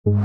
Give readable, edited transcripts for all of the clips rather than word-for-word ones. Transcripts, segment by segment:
What?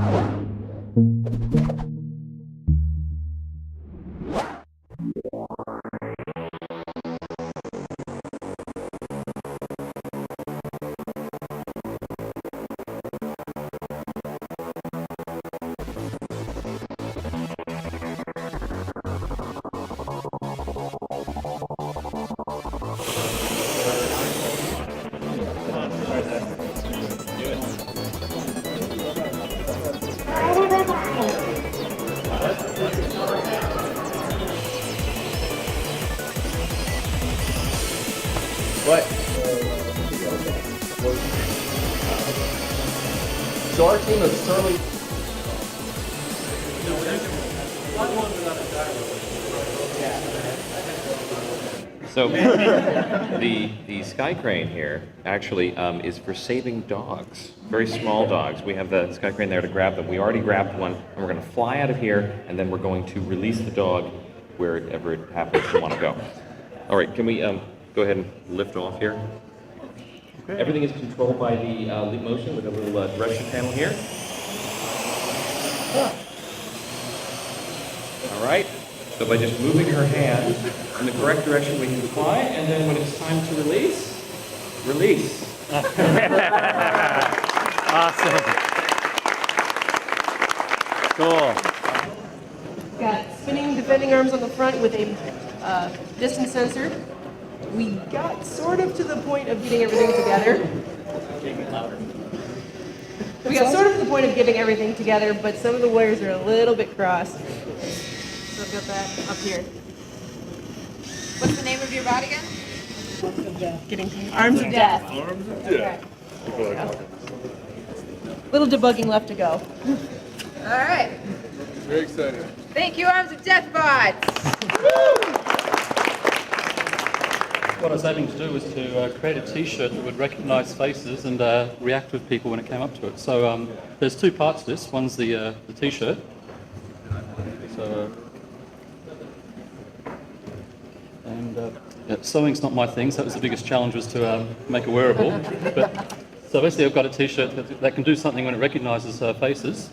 So our team is certainly. So the sky crane here actually is for saving dogs, very small dogs. We have the sky crane there to grab them. We already grabbed one, and we're going to fly out of here, and then we're going to release the dog wherever it happens to want to go. All right, can we go ahead and lift off here? Okay. Everything is controlled by the Leap Motion with a little direction panel here. All right. So by just moving her hand in the correct direction, we can fly, and then when it's time to release, release. Awesome. Cool. Got spinning defending arms on the front with a distance sensor. We got sort of to the point of getting everything together. We got sort of to the point of getting everything together, but some of the wires are a little bit crossed. So I've got that up here. What's the name of your bot again? Getting Arms of Death. Arms of Death. Little debugging left to go. All right. Very exciting. Thank you, Arms of Death bots. What I was aiming to do was to create a T-shirt that would recognise faces and react with people when it came up to it. So there's two parts to this. One's the T-shirt. So, sewing's not my thing, so that was the biggest challenge, was to make a wearable. So basically I've got a T-shirt that can do something when it recognises faces.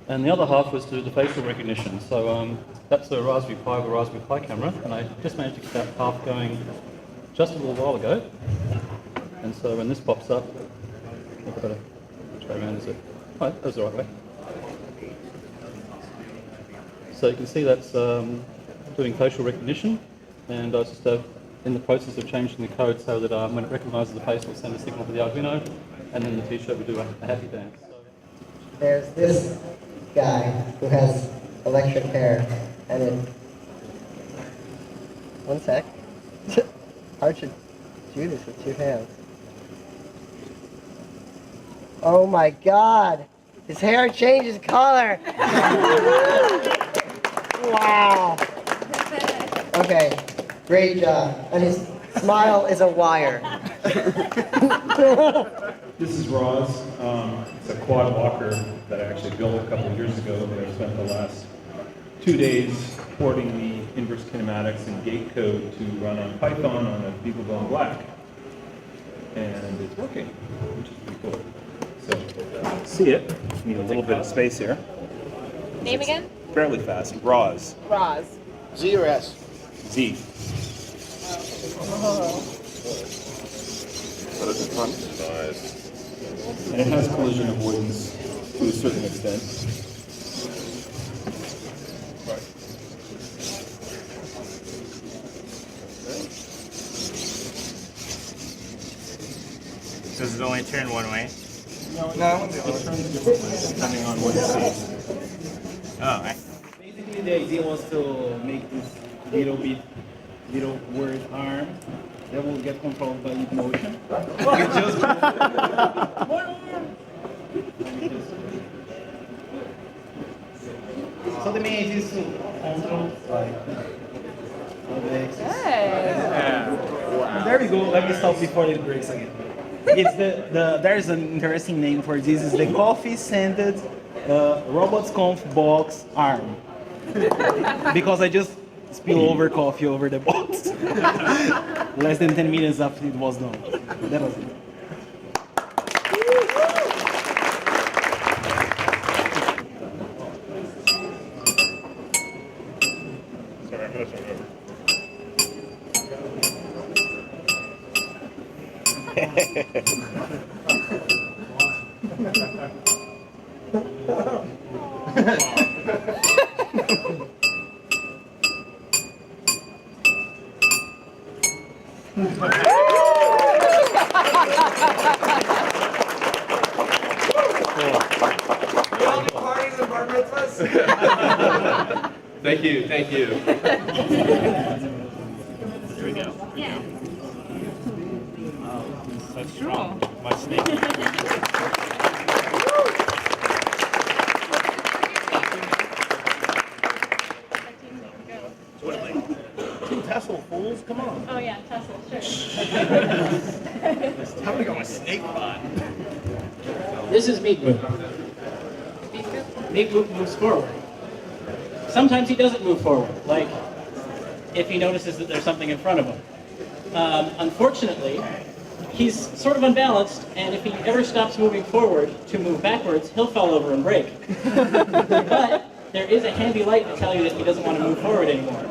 And the other half was to do the facial recognition. So that's a Raspberry Pi with a Raspberry Pi camera, and I just managed to get that half going just a little while ago. And so when this pops up, I've got to, which way around is it? Oh, that was the right way. So you can see that's doing facial recognition, and I was just in the process of changing the code so that when it recognises the face, it will send a signal to the Arduino, and then the T-shirt will do a happy dance. There's this guy who has electric hair, and it... One sec. Hard to do this with two hands. Oh my god! His hair changes color! Wow! Okay, great job. And his smile is a wire. This is Roz. It's a quad walker that I actually built a couple of years ago, but I spent the last 2 days porting the inverse kinematics and gate code to run on Python on a BeagleBone Black. And it's working, which is pretty cool. So, see it. Need a little bit of space here. Name again? Fairly fast. Roz. Roz. Z or S? Z. But it's fun. And it has collision avoidance to a certain extent. Does it only turn one way? No, it turns different ways depending on what you see. Oh, I... Basically, the idea was to make this little word arm that will get controlled by Leap Motion. Just one arm. So the main idea is to control like all the axis. There we go. Let me stop before it breaks again. It's there's an interesting name for this. Is the coffee-scented RobotsConf box arm. Because I just spill over coffee over the box. Less than 10 minutes after it was done. That was it. Thank you, thank you. Here we go. Yeah. So strong. My snake. Two tassel fools, come on. Oh, yeah, Tesla, sure. Time to go with snake bot. This is Meat Boot. Meat Boot moves forward. Sometimes he doesn't move forward, like if he notices that there's something in front of him. Unfortunately, he's sort of unbalanced, and if he ever stops moving forward to move backwards, he'll fall over and break. But there is a handy light to tell you that he doesn't want to move forward anymore.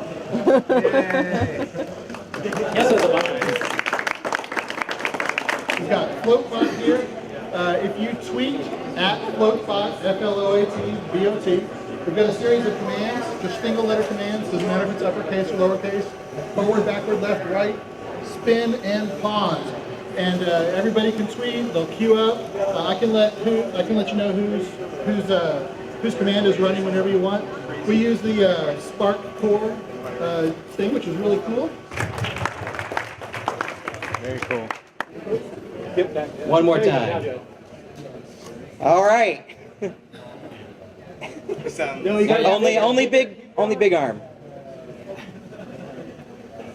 Yes, there's a button. We've got FloatBot here. If you tweet at FloatBot, FLOATBOT, we've got a series of commands, just single letter commands, doesn't matter if it's uppercase or lowercase, forward, backward, left, right, spin, and pause. And everybody can tweet, they'll queue up. I can let you know whose command is running whenever you want. We use the Spark Core thing, which is really cool. Very cool. One more time. All right. Only big arm.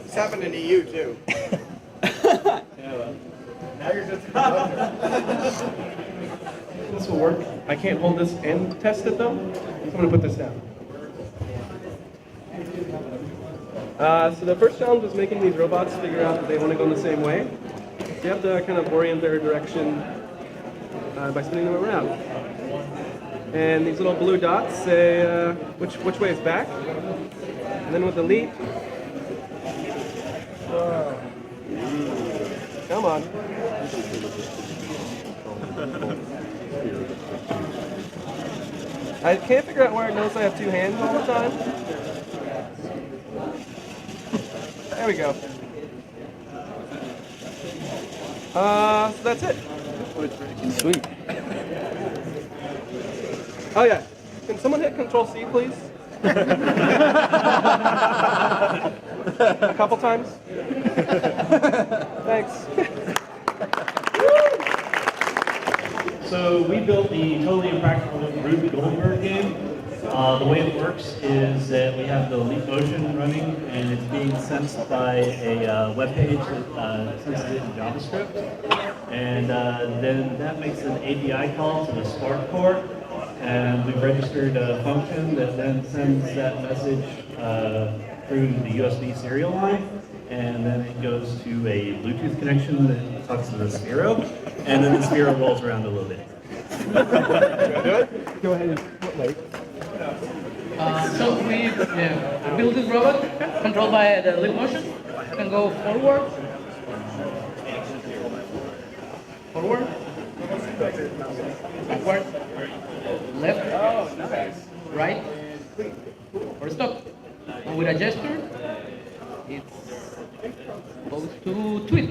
It's happening to you too. This will work. I can't hold this and test it though, so I'm gonna put this down. So the first challenge was making these robots figure out that they want to go in the same way. You have to kind of orient their direction by spinning them around. And these little blue dots say which way is back. And then with the leap, come on. I can't figure out where it knows I have two hands all the time. There we go. So that's it. Sweet. Oh yeah. Can someone hit Control C, please? A couple times. Thanks. So we built the totally impractical Rube Goldberg game. The way it works is that we have the Leap Motion running, and it's being sensed by a web page that senses it in JavaScript, and then that makes an API call to the Spark Core, and we've registered a function that then sends that message through the USB serial line, and then it goes to a Bluetooth connection that talks to the Sphero, and then the Sphero rolls around a little bit. Go ahead and wait. So we built this robot controlled by the Leap Motion. You can go forward, backward, left, right, or stop. And with a gesture, it's supposed to tweet.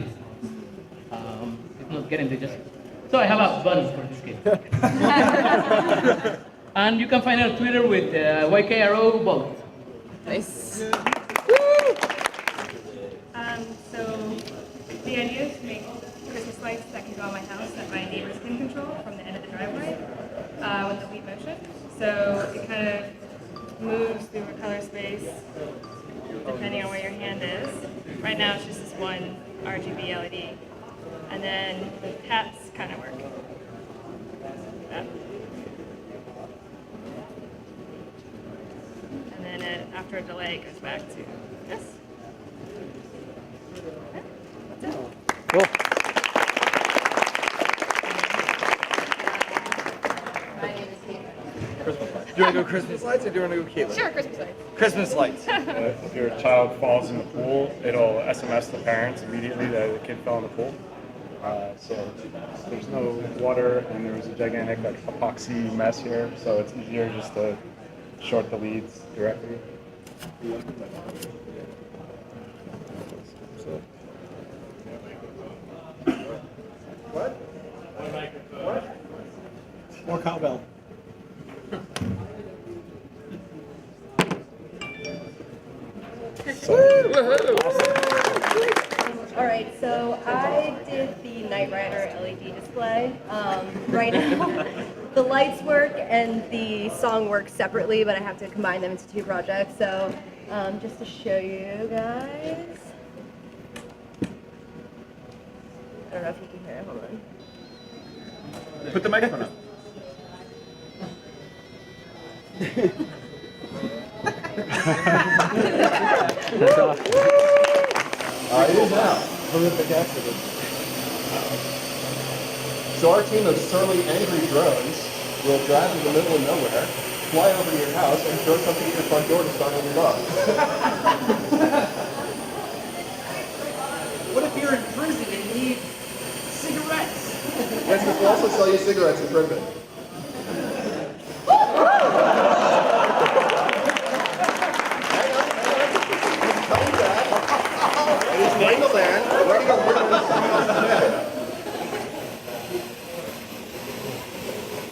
It's not getting the gesture. So I have a button for this game. And you can find it on Twitter with YKRO Bolt. Nice. So the idea is to make Christmas lights that can go on my house that my neighbors can control from the end of the driveway with the Leap Motion. So it kind of moves through a color space depending on where your hand is. Right now it's just this one RGB LED. And then hats kind of work. That. And then after a delay it goes back to this. Okay, that's it. Cool. My name is Kate. you want to go Christmas lights or do you want to go Caitlin? Sure, Christmas lights. Christmas lights. If your child falls in the pool, it'll SMS the parents immediately that the kid fell in the pool. So there's no water, and there was a gigantic epoxy mess here, so it's easier just to short the leads directly. What? More cowbell. All right, so I did the Knight Rider LED display. Right now, the lights work and the song works separately, but I have to combine them into two projects. So just to show you guys. I don't know if you can hear it, hold on. Put the microphone up. It is now. Horrific accident. So our team of surly, angry drones will drive in the middle of nowhere, fly over to your house, and throw something at your front door to startle your dog. What if you're in prison and need cigarettes? Yes, we will also sell you cigarettes in prison.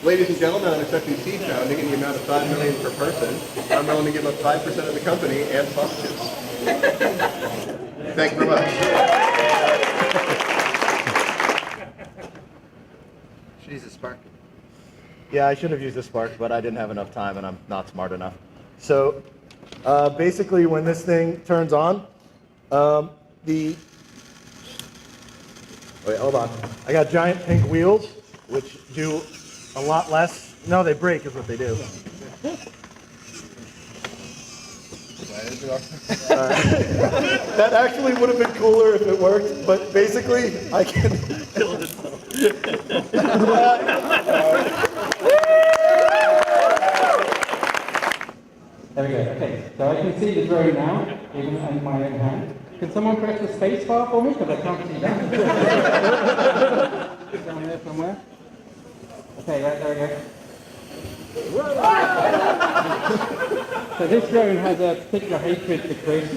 Ladies and gentlemen, I'm accepting seed pounding in the amount of $5 million per person. I'm willing to give up 5% of the company and sausages. Thank you very much. Should use a spark. Yeah, I should have used a spark, but I didn't have enough time and I'm not smart enough. So basically when this thing turns on, wait, hold on. I got giant pink wheels, which do a lot less. No, they break is what they do. That actually would have been cooler if it worked, but basically I can build it. There we go. Okay, so I can see the drone now, even in my own hand. Can someone press the space bar for me? Because I can't see that. Down there somewhere. Okay, right, there we go. So this drone has a particular hatred for Chris.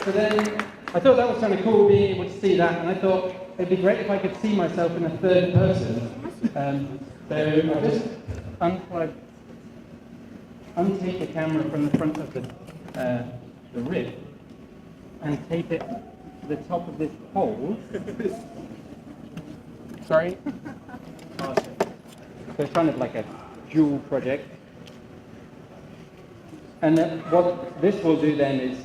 So then I thought that was kind of cool being able to see that, and I thought it'd be great if I could see myself in a third person. So I just untake the camera from the front of the rib and tape it to the top of this pole. Sorry. So it's kind of like a dual project. And what this will do then is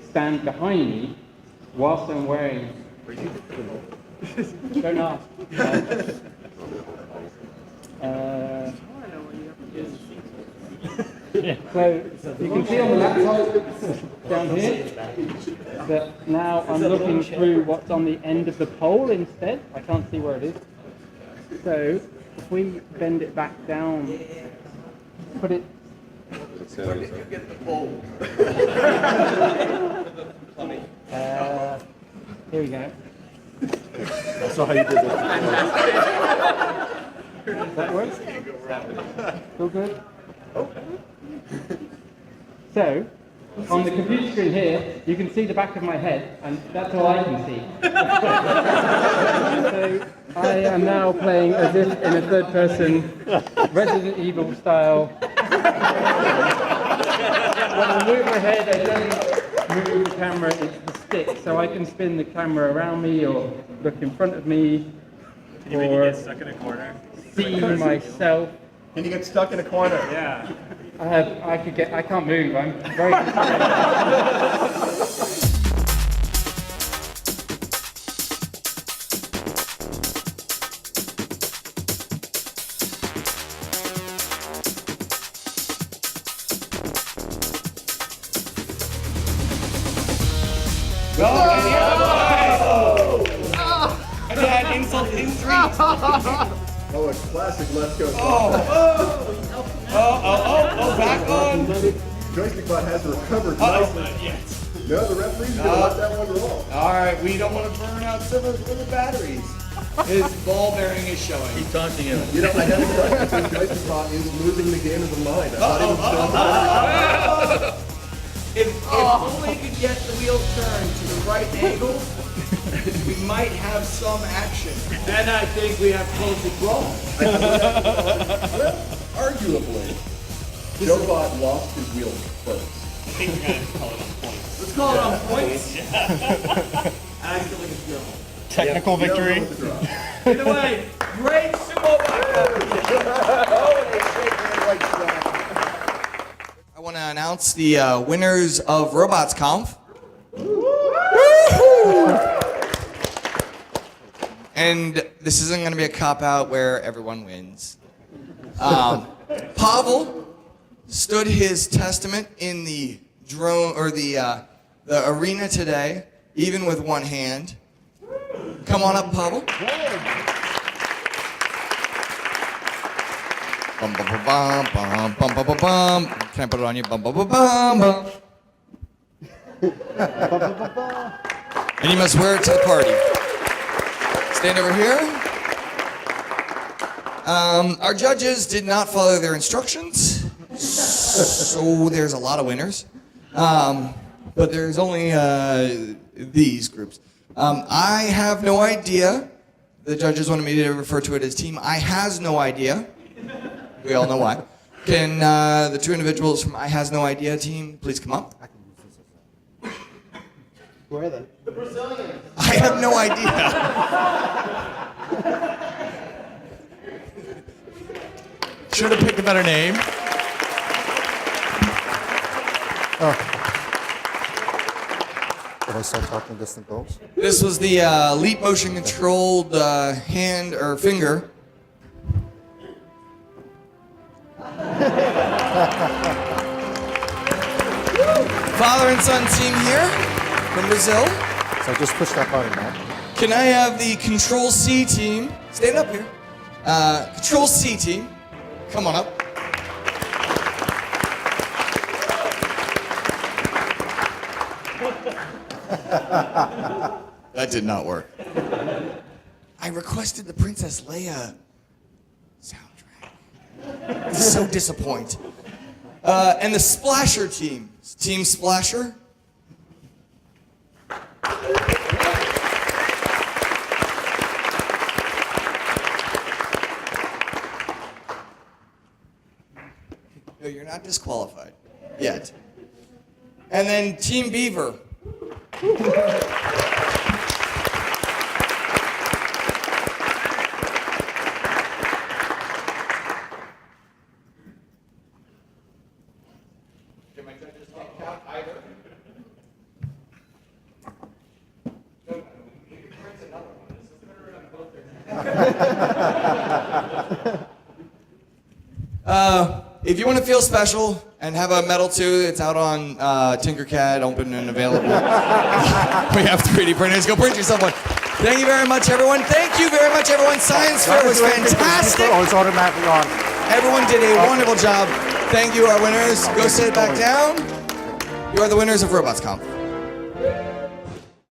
stand behind me whilst I'm wearing. Don't ask. So you can see on the laptop down here that now I'm looking through what's on the end of the pole instead. I can't see where it is. So if we bend it back down, put it. Where did you get the pole? Here we go. That's not how you did it. That works? Still good? So, on the computer screen here, you can see the back of my head, and that's all I can see. So, I am now playing as if in a third person, Resident Evil style. When I move my head, I don't move the camera, it's the stick, so I can spin the camera around me or look in front of me. Can you make it get stuck in a corner? See myself. Can you get stuck in a corner? Yeah. I can't move, I'm very And that insult to injury. Oh, a classic left coast. Back on. Joystick bot has recovered nicely. No, the referee's gonna let that one roll. All right, we don't want to burn out some of the batteries. His ball bearing is showing. Keep taunting him. You know, I had a question. Joystick bot is losing the game of the mind. I thought he was still If only we could get the wheels turned to the right angle, we might have some action. Then I think we have close the draw. arguably, Joe-Bot lost his wheels first. I think we're going to call it on points. Let's call it on points. Act like a draw. Technical victory. Either way, great sumo I want to announce the winners of Robots Conf. And this isn't going to be a cop-out where everyone wins. Pavel stood his testament in the drone or the arena today, even with one hand. Come on up, Pavel. Bum, bum, bum, bum, bum, bum, bum, bum. Can I put it on you? Bum, bum, bum, bum, bum. And you must wear it to the party. Stand over here. Our judges did not follow their instructions, so there's a lot of winners. But there's only these groups. I have no idea. The judges wanted me to refer to it as team I has no idea. We all know why. Can the two individuals from I has no idea team please come up? Who are they? The Brazilians. I have no idea. Should have picked a better name. Did I start talking distant goals? This was the leap motion controlled hand or finger. Father and son team here from Brazil. So I just pushed that button, man. Can I have the Control C team? Stand up here. Control C team. Come on up. That did not work. I requested the Princess Leia soundtrack. This is so disappointing. And the Splasher team. Team Splasher. No, you're not disqualified yet. And then Team Beaver. If you want to feel special and have a medal too, it's out on Tinkercad, open and available. We have 3D printers. Go print yourself one. Thank you very much, everyone. Thank you very much, everyone. Science fair was fantastic. Oh, it's automatically on. Everyone did a wonderful job. Thank you, our winners. Go sit back down. You are the winners of Robots Conf.